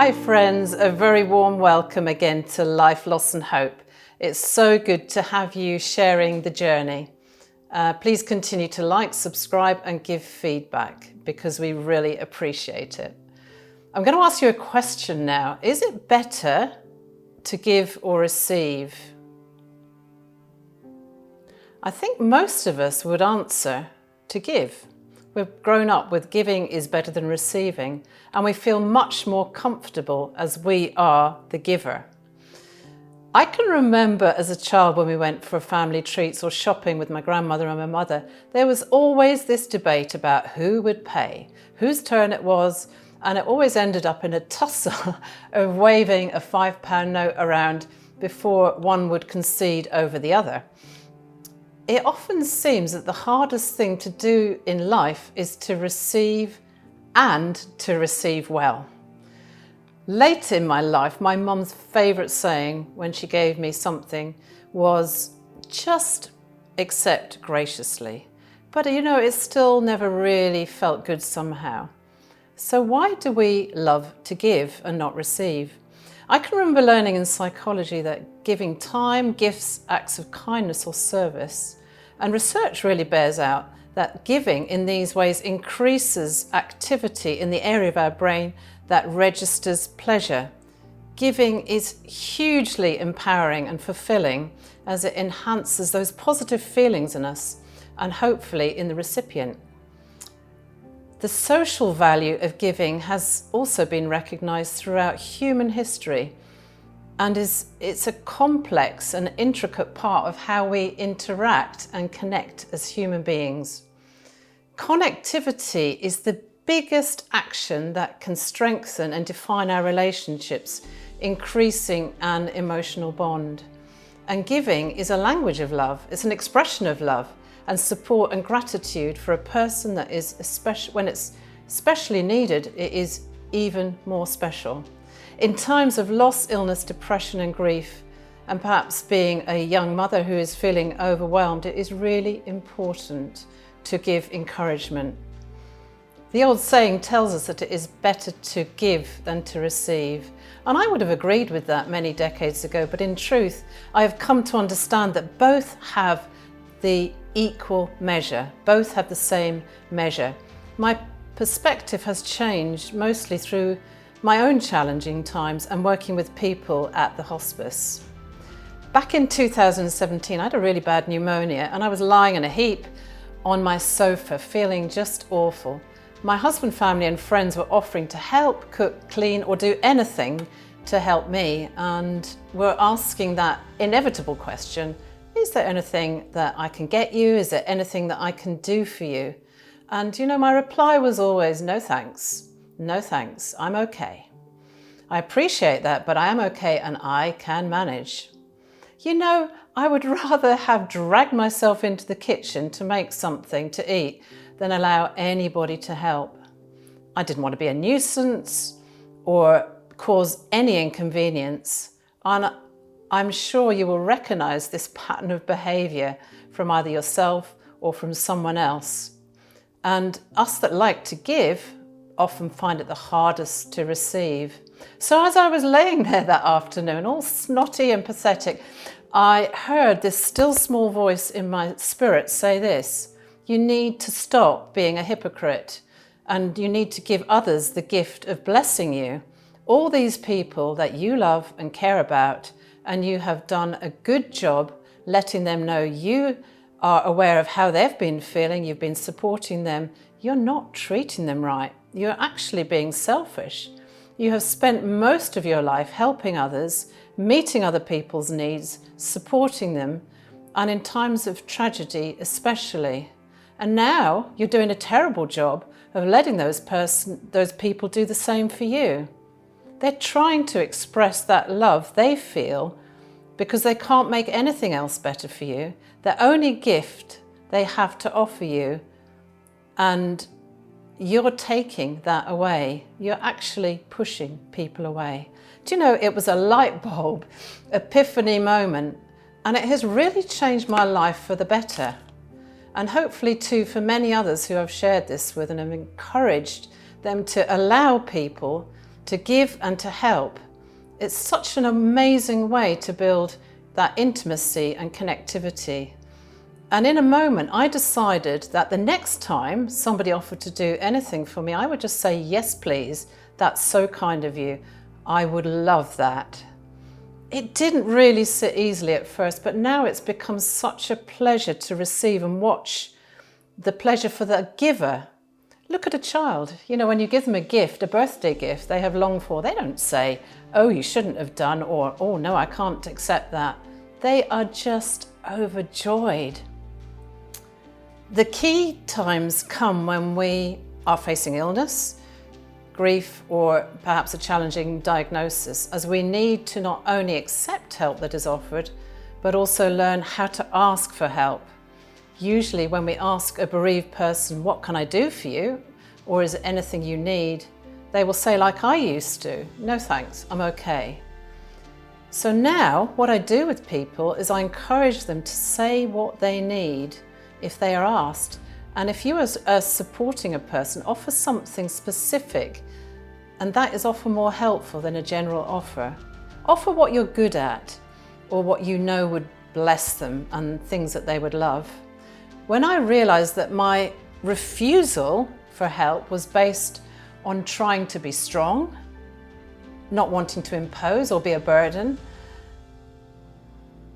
Hi friends, a very warm welcome again to Life, Loss and Hope. It's so good to have you sharing the journey. Please continue to like, subscribe and give feedback because we really appreciate it. I'm going to ask you a question now. Is it better to give or receive? I think most of us would answer to give. We've grown up with giving is better than receiving, and we feel much more comfortable as we are the giver. I can remember as a child when we went for family treats or shopping with my grandmother and my mother, there was always this debate about who would pay, whose turn it was, and it always ended up in a tussle of waving a £5 note around before one would concede over the other. It often seems that the hardest thing to do in life is to receive and to receive well. Late in my life, my mum's favourite saying when she gave me something was, just accept graciously. But it still never really felt good somehow. So why do we love to give and not receive? I can remember learning in psychology that giving time, gifts, acts of kindness or service, and research really bears out that giving in these ways increases activity in the area of our brain that registers pleasure. Giving is hugely empowering and fulfilling as it enhances those positive feelings in us and hopefully in the recipient. The social value of giving has also been recognised throughout human history, and it's a complex and intricate part of how we interact and connect as human beings. Connectivity is the biggest action that can strengthen and define our relationships, increasing an emotional bond. And giving is a language of love. It's an expression of love and support and gratitude for a person that is when it's especially needed, it is even more special. In times of loss, illness, depression and grief, and perhaps being a young mother who is feeling overwhelmed, it is really important to give encouragement. The old saying tells us that it is better to give than to receive. And I would have agreed with that many decades ago, but in truth, I have come to understand that both have the equal measure, both have the same measure. My perspective has changed mostly through my own challenging times and working with people at the hospice. Back in 2017, I had a really bad pneumonia and I was lying in a heap on my sofa, feeling just awful. My husband, family and friends were offering to help, cook, clean or do anything to help me, and were asking that inevitable question, is there anything that I can get you? Is there anything that I can do for you? And my reply was always, no thanks. No thanks, I'm okay. I appreciate that, but I am okay and I can manage. I would rather have dragged myself into the kitchen to make something to eat than allow anybody to help. I didn't want to be a nuisance or cause any inconvenience. And I'm sure you will recognize this pattern of behavior from either yourself or from someone else. And us that like to give often find it the hardest to receive. So as I was laying there that afternoon, all snotty and pathetic, I heard this still small voice in my spirit say this: you need to stop being a hypocrite and you need to give others the gift of blessing you. All these people that you love and care about, and you have done a good job letting them know you are aware of how they've been feeling, you've been supporting them, you're not treating them right. You're actually being selfish. You have spent most of your life helping others, meeting other people's needs, supporting them, and in times of tragedy especially. And now you're doing a terrible job of letting those people do the same for you. They're trying to express that love they feel because they can't make anything else better for you. The only gift they have to offer you, and you're taking that away. You're actually pushing people away. It was a light bulb, epiphany moment, and it has really changed my life for the better. And hopefully too for many others who I've shared this with and have encouraged them to allow people to give and to help. It's such an amazing way to build that intimacy and connectivity. And in a moment, I decided that the next time somebody offered to do anything for me, I would just say, yes, please. That's so kind of you. I would love that. It didn't really sit easily at first, but now it's become such a pleasure to receive and watch the pleasure for the giver. Look at a child. You know, when you give them a gift, a birthday gift they have longed for, they don't say, oh, you shouldn't have done, or, oh, no, I can't accept that. They are just overjoyed. The key times come when we are facing illness, grief, or perhaps a challenging diagnosis, as we need to not only accept help that is offered, but also learn how to ask for help. Usually when we ask a bereaved person, what can I do for you? Or is it anything you need? They will say, like I used to, no thanks, I'm okay. So now what I do with people is I encourage them to say what they need if they are asked. And if you are supporting a person, offer something specific, and that is often more helpful than a general offer. Offer what you're good at or what you know would bless them and things that they would love. When I realized that my refusal for help was based on trying to be strong, not wanting to impose or be a burden,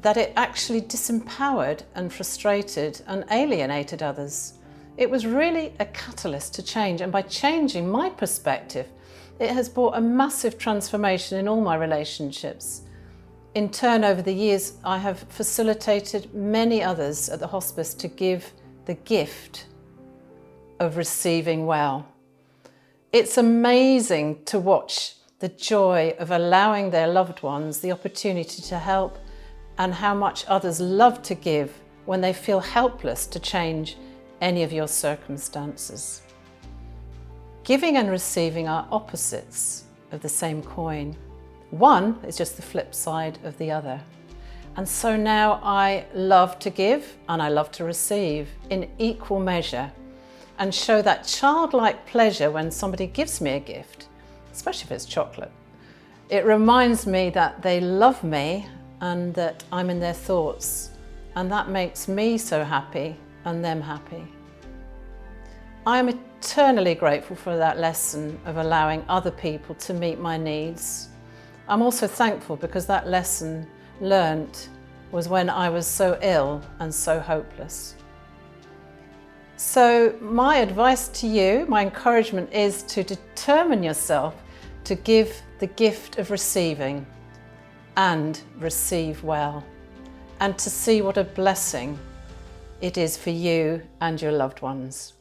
that it actually disempowered and frustrated and alienated others. It was really a catalyst to change, and by changing my perspective, it has brought a massive transformation in all my relationships. In turn, over the years, I have facilitated many others at the hospice to give the gift of receiving well. It's amazing to watch the joy of allowing their loved ones the opportunity to help, and how much others love to give when they feel helpless to change any of your circumstances. Giving and receiving are opposites of the same coin. One is just the flip side of the other. And so now I love to give and I love to receive in equal measure, and show that childlike pleasure when somebody gives me a gift, especially if it's chocolate. It reminds me that they love me and that I'm in their thoughts, and that makes me so happy and them happy. I am eternally grateful for that lesson of allowing other people to meet my needs. I'm also thankful because that lesson learnt was when I was so ill and so hopeless. So my advice to you, my encouragement is to determine yourself to give the gift of receiving and receive well, and to see what a blessing it is for you and your loved ones.